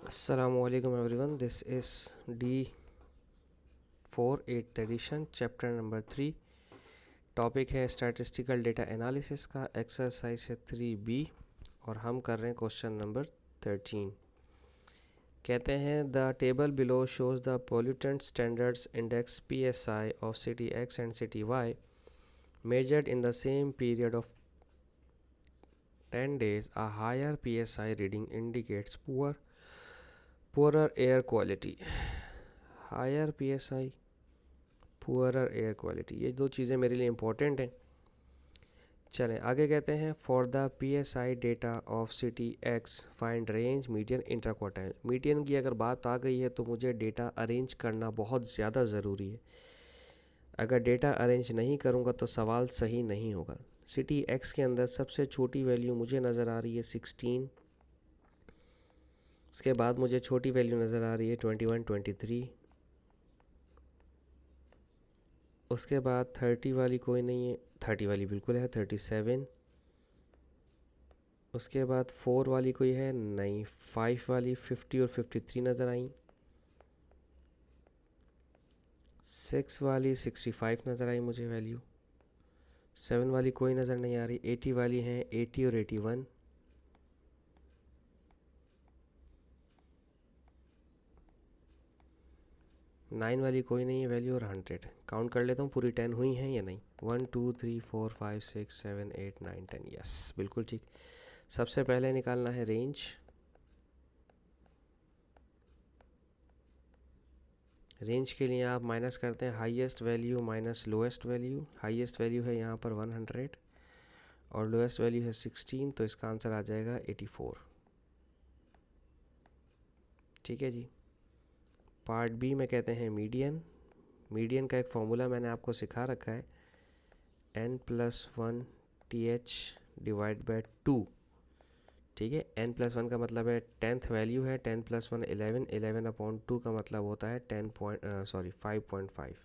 Assalamualaikum everyone. This is D4 8th edition, chapter number 3. Topic है statistical data analysis का, exercise है 3B और हम कर रहे हैं क्वेश्चन नंबर 13। कहते हैं the table below shows the pollutant standards index PSI of city X and city Y measured in the same period of 10 days. A higher PSI reading indicates poorer air quality. Higher PSI, poorer air quality, ये दो चीज़ें मेरे लिए important हैं। चलें आगे कहते हैं for the PSI data of city X find range median interquartile. Median की अगर बात आ गई है तो मुझे डेटा अरेंज करना बहुत ज़्यादा ज़रूरी है। अगर डेटा अरेंज नहीं करूँगा तो सवाल सही नहीं होगा। सिटी X के अंदर सबसे छोटी वैल्यू मुझे नज़र आ रही है 16, उसके बाद मुझे छोटी वैल्यू नज़र आ रही है 21 23, उसके बाद 30 वाली कोई नहीं है, 30 वाली बिल्कुल है 37, उसके बाद 4 वाली कोई है नहीं, 5 वाली 50 और 53 नज़र आई, 6 वाली 65 नज़र आई मुझे वैल्यू, 7 वाली कोई नज़र नहीं आ रही, 80 वाली हैं 80 और 81, 9 वाली कोई नहीं है वैल्यू और 100। काउंट कर लेता हूँ पूरी 10 हुई हैं या नहीं। 1 2 3 4 5 6 7 8 9 10, यस बिल्कुल ठीक। सबसे पहले निकालना है रेंज। रेंज के लिए आप माइनस करते हैं highest value minus lowest value. Highest value है यहाँ पर 100 और लोएस्ट वैल्यू है 16, तो इसका आंसर आ जाएगा 84। ठीक है जी। पार्ट बी में कहते हैं मीडियन। मीडियन का एक फॉर्मूला मैंने आपको सिखा रखा है, n+1 TH डिवाइड बाय 2। ठीक है, n+1 का मतलब है 10th वैल्यू है, 10+1 11, 11/2 का मतलब होता है 5.5,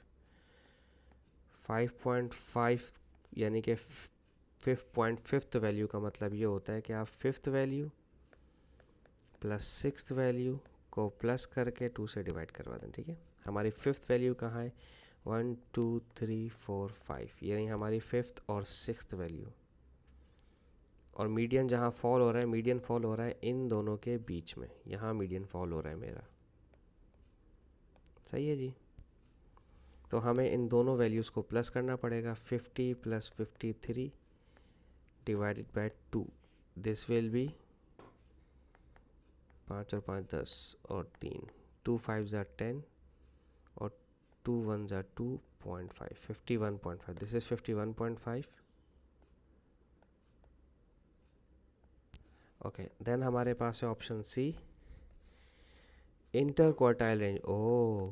5.5 यानी कि 5th वैल्यू का मतलब ये होता है कि आप 5th value plus 6th value को प्लस करके 2 से डिवाइड करवा दें। ठीक है, हमारी 5th वैल्यू कहाँ है, 1 2 3 4 5, ये रही हमारी 5th और 6th वैल्यू। और मीडियन जहाँ फॉल हो रहा है, मीडियन फॉल हो रहा है इन दोनों के बीच में, यहाँ मीडियन फॉल हो रहा है मेरा। सही है जी। तो हमें इन दोनों वैल्यूज़ को प्लस करना पड़ेगा, 50 + 53 divided by 2, this will be 5 और 5 10 और 3, 2 5 ज़ा 10 और 2 1 ज़ा 2.5, 51.5, दिस इज़ 51.5। ओके, देन हमारे पास है option C, inter quartile range. ओ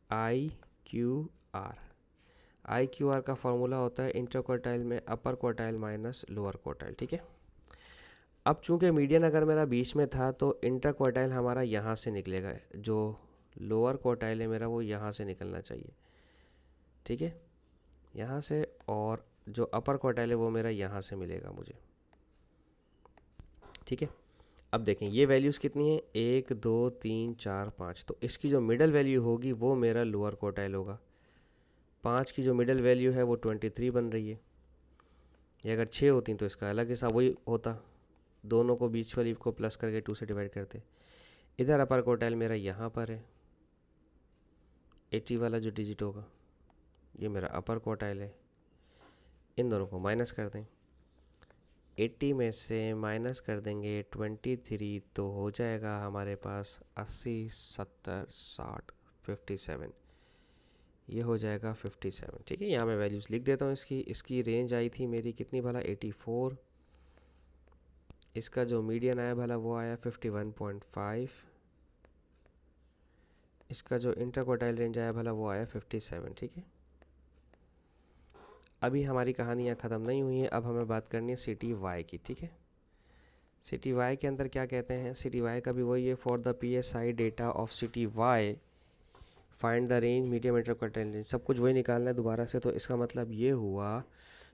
IQR, IQR का फॉर्मूला होता है इंटर क्वार्टाइल में upper quartile minus lower quartile. ठीक है, अब चूंकि मीडियन अगर मेरा बीच में था तो इंटर क्वार्टाइल हमारा यहाँ से निकलेगा, जो लोअर क्वार्टाइल है मेरा वो यहाँ से निकलना चाहिए। ठीक है, यहाँ से, और जो अपर क्वार्टाइल है वो मेरा यहाँ से मिलेगा मुझे। ठीक है, अब देखें ये वैल्यूज़ कितनी है, 1 2 3 4 5, तो इसकी जो मिडल वैल्यू होगी वो मेरा लोअर क्वार्टाइल होगा। 5 की जो मिडल वैल्यू है वो 23 बन रही है। ये अगर 6 होती तो इसका अलग हिसाब वही होता, दोनों को बीच वाली को प्लस करके 2 से डिवाइड करते। इधर अपर क्वार्टाइल मेरा यहाँ पर है, 80 वाला जो डिजिट होगा ये मेरा अपर क्वार्टाइल है। इन दोनों को माइनस कर दें, 80 में से माइनस कर देंगे 23, तो हो जाएगा हमारे पास 80 70 60 57, ये हो जाएगा 57। ठीक है, यहाँ मैं वैल्यूज़ लिख देता हूँ इसकी रेंज आई थी मेरी कितनी भला, 84। इसका जो मीडियन आया भला वो आया 51.5। इसका जो इंटर क्वार्टाइल रेंज आया भला वो आया 57। ठीक है, अभी हमारी कहानियाँ ख़त्म नहीं हुई हैं, अब हमें बात करनी है सिटी वाई की। ठीक है, सिटी वाई के अंदर क्या कहते हैं, सिटी वाई का भी वही है, for the PSI data of city Y find the range medium inter quartile range, सब कुछ वही निकालना है दोबारा से। तो इसका मतलब ये हुआ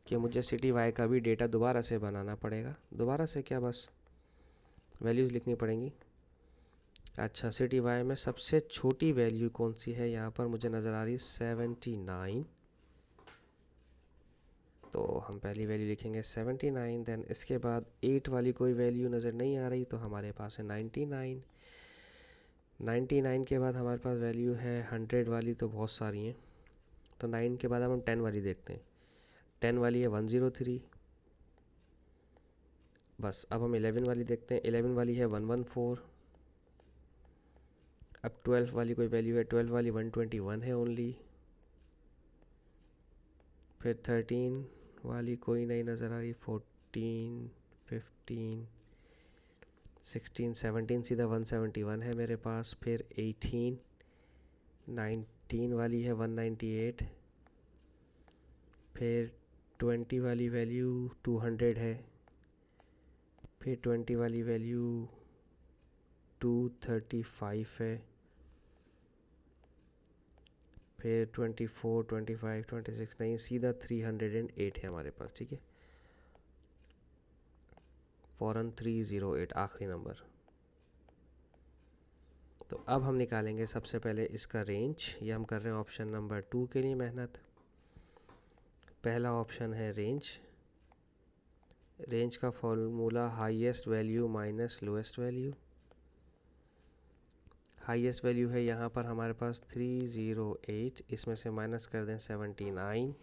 कि मुझे सिटी वाई का भी डेटा दोबारा से बनाना पड़ेगा। दोबारा से क्या, बस वैल्यूज़ लिखनी पड़ेंगी। अच्छा, सिटी वाई में सबसे छोटी वैल्यू कौन सी है? यहाँ पर मुझे नज़र आ रही है 79। तो हम पहली वैल्यू लिखेंगे 79। देन इसके बाद 8 वाली कोई वैल्यू नज़र नहीं आ रही, तो हमारे पास है 99। 99 के बाद हमारे पास वैल्यू है 100 वाली, तो बहुत सारी हैं। तो 9 के बाद अब हम 10 वाली देखते हैं। 10 वाली है 103। बस अब हम 11 वाली देखते हैं। 11 वाली है 114। अब 12 वाली कोई वैल्यू है, 12 वाली 121 है ओनली। फिर 13 वाली कोई नहीं नज़र आ रही। 14, 15, 16, 17 सीधा 171 है मेरे पास। फिर 18, 19 वाली है 198। फिर 20 वाली वैल्यू 200 है। फिर 20 वाली वैल्यू 235 है। फिर 24, 25, 26 नहीं, सीधा 308 है हमारे पास। ठीक है, फ़ौरन 308 आखिरी नंबर। तो अब हम निकालेंगे सबसे पहले इसका रेंज। ये हम कर रहे हैं ऑप्शन नंबर 2 के लिए मेहनत। पहला ऑप्शन है रेंज। रेंज का formula highest value minus lowest value. Highest value है यहाँ पर हमारे पास 308, इसमें से माइनस कर दें 79,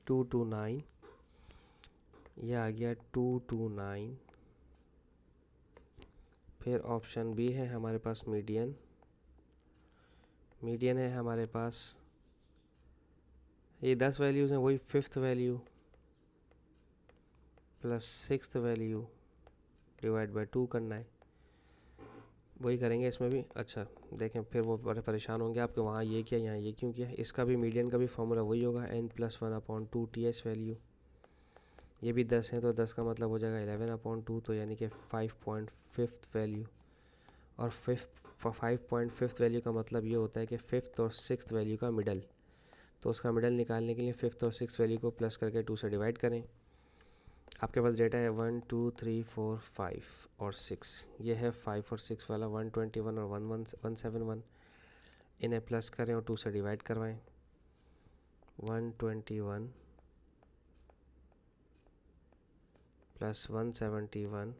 229, यह आ गया 229। फिर ऑप्शन बी है हमारे पास मीडियन। मीडियन है हमारे पास, ये 10 वैल्यूज़ हैं, वही 5th value plus 6th value divide by 2 करना है। वही करेंगे इसमें भी। अच्छा देखें, फिर वो बड़े परेशान होंगे आपके, वहाँ ये किया यहाँ ये क्यों किया। इसका भी मीडियन का भी फॉर्मूला वही होगा, n+1/2 TH वैल्यू। ये भी 10 है, तो 10 का मतलब हो जाएगा 11/2, तो यानी कि 5.5th वैल्यू। और 5.5th वैल्यू का मतलब ये होता है कि 5th और 6th वैल्यू का मिडल। तो उसका मिडल निकालने के लिए 5th और 6th वैल्यू को प्लस करके 2 से डिवाइड करें। आपके पास डेटा है 1, 2, 3, 4, 5 और 6। ये है 5 और 6 वाला 121 और 171। इन्हें प्लस करें और 2 से डिवाइड करवाएं। 121 प्लस 171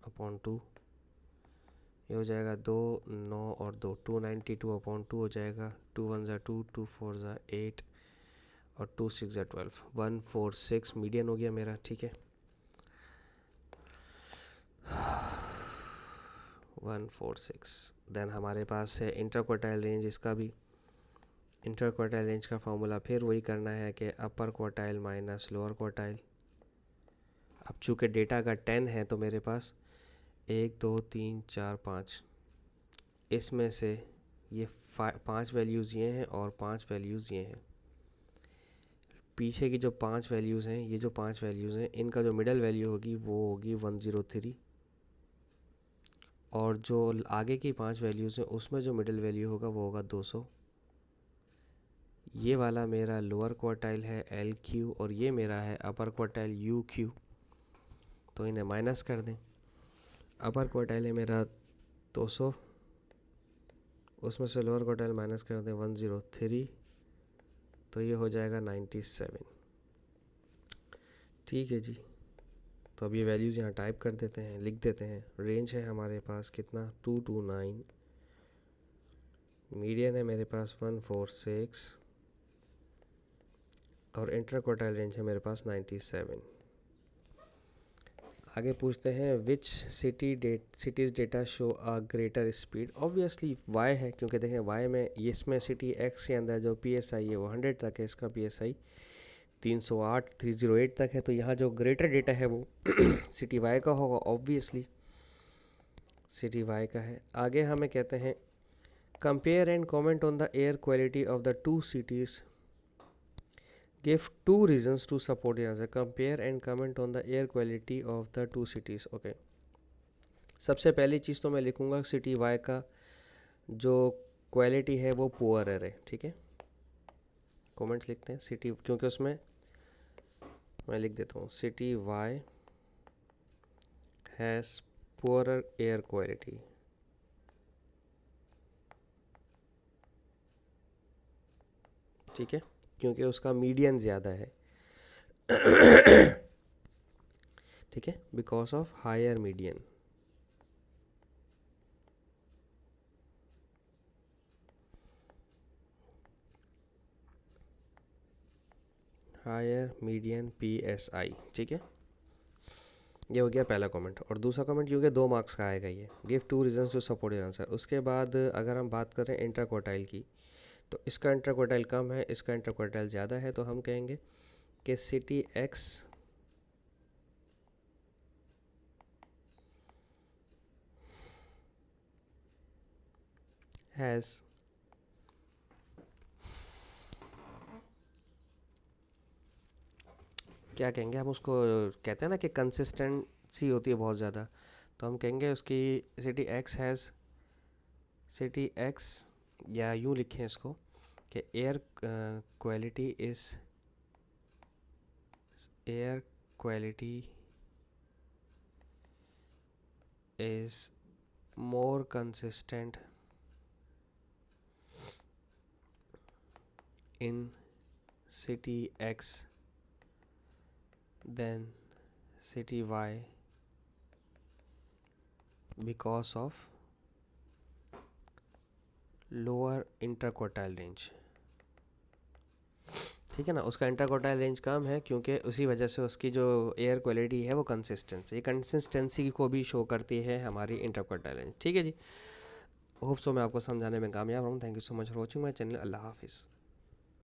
अपॉन 2, ये हो जाएगा 2, 9 और 2, 292/2 हो जाएगा। 2 1 ज़ा 2, 2 4 ज़ा 8 और 2 6 ज़ा 12, 146 मीडियन हो गया मेरा। ठीक है, 146। देन हमारे पास है इंटर क्वार्टाइल रेंज। इसका भी इंटर क्वार्टाइल रेंज का फॉर्मूला फिर वही करना है कि अपर क्वार्टाइल माइनस लोअर क्वार्टाइल। अब चूँकि डेटा का 10 है, तो मेरे पास 1, 2, 3, 4, 5, इसमें से ये 5 वैल्यूज़ ये हैं और 5 वैल्यूज़ ये हैं। पीछे की जो 5 वैल्यूज़ हैं, ये जो 5 वैल्यूज़ हैं, इनका जो मिडल वैल्यू होगी वो होगी 103। और जो आगे की 5 वैल्यूज़ हैं, उसमें जो मिडल वैल्यू होगा वो होगा 200। ये वाला मेरा लोअर क्वार्टाइल है LQ और ये मेरा है अपर क्वार्टाइल UQ। तो इन्हें माइनस कर दें। अपर क्वार्टाइल है मेरा 200, उसमें से लोअर क्वार्टाइल माइनस कर दें 103, तो ये हो जाएगा 97। ठीक है जी, तो अब ये वैल्यूज़ यहाँ टाइप कर देते हैं, लिख देते हैं। रेंज है हमारे पास कितना, 229। मीडियन है मेरे पास 146 और इंटर क्वार्टाइल रेंज है मेरे पास 97। आगे पूछते हैं विच cities data show uh greater speed. Obviously why है, क्योंकि देखें वाई में इसमें सिटी एक्स के अंदर जो PSI है वो 100 तक है, इसका PSI 308 तक है। तो यहाँ जो ग्रेटर डेटा है वो सिटी वाई का होगा, ऑब्वियसली सिटी वाई का है। आगे हमें कहते हैं compare and comment on the air quality of the 2 cities। Give 2 reasons to support the answer. Compare and comment on the air quality of the 2 cities. Okay. सबसे पहली चीज़ तो मैं लिखूँगा सिटी वाई का जो क्वालिटी है वो पुअर है। ठीक है, कमेंट्स लिखते हैं सिटी, क्योंकि उसमें मैं लिख देता हूँ city Y has poorer air quality. ठीक है, क्योंकि उसका मीडियन ज़्यादा है। ठीक है, because of higher median. Higher median PSI। ठीक है, ये हो गया पहला कमेंट। और दूसरा कमेंट क्योंकि 2 मार्क्स का आएगा ये, give 2 reasons to support your answer. उसके बाद अगर हम बात करें इंटरक्वार्टाइल की, तो इसका इंटरक्वार्टाइल कम है, इसका इंटरक्वार्टाइल ज़्यादा है, तो हम कहेंगे कि सिटी एक्स हैज़ क्या कहेंगे हम उसको, कहते हैं ना कि कंसिस्टेंसी होती है बहुत ज़्यादा, तो हम कहेंगे उसकी city x has, city x, या यूँ लिखें इसको कि air quality is, air quality is more consistent in city X than city Y because of lower interquartile range। ठीक है ना, उसका इंटरक्वार्टाइल रेंज कम है क्योंकि उसी वजह से उसकी जो एयर क्वालिटी है वो कंसिस्टेंसी को भी शो करती है हमारी इंटरक्वार्टाइल रेंज। ठीक है जी, होप सो मैं आपको समझाने में कामयाब रहूँ। Thank you so much for watching my channel. अल्लाह हाफिज़।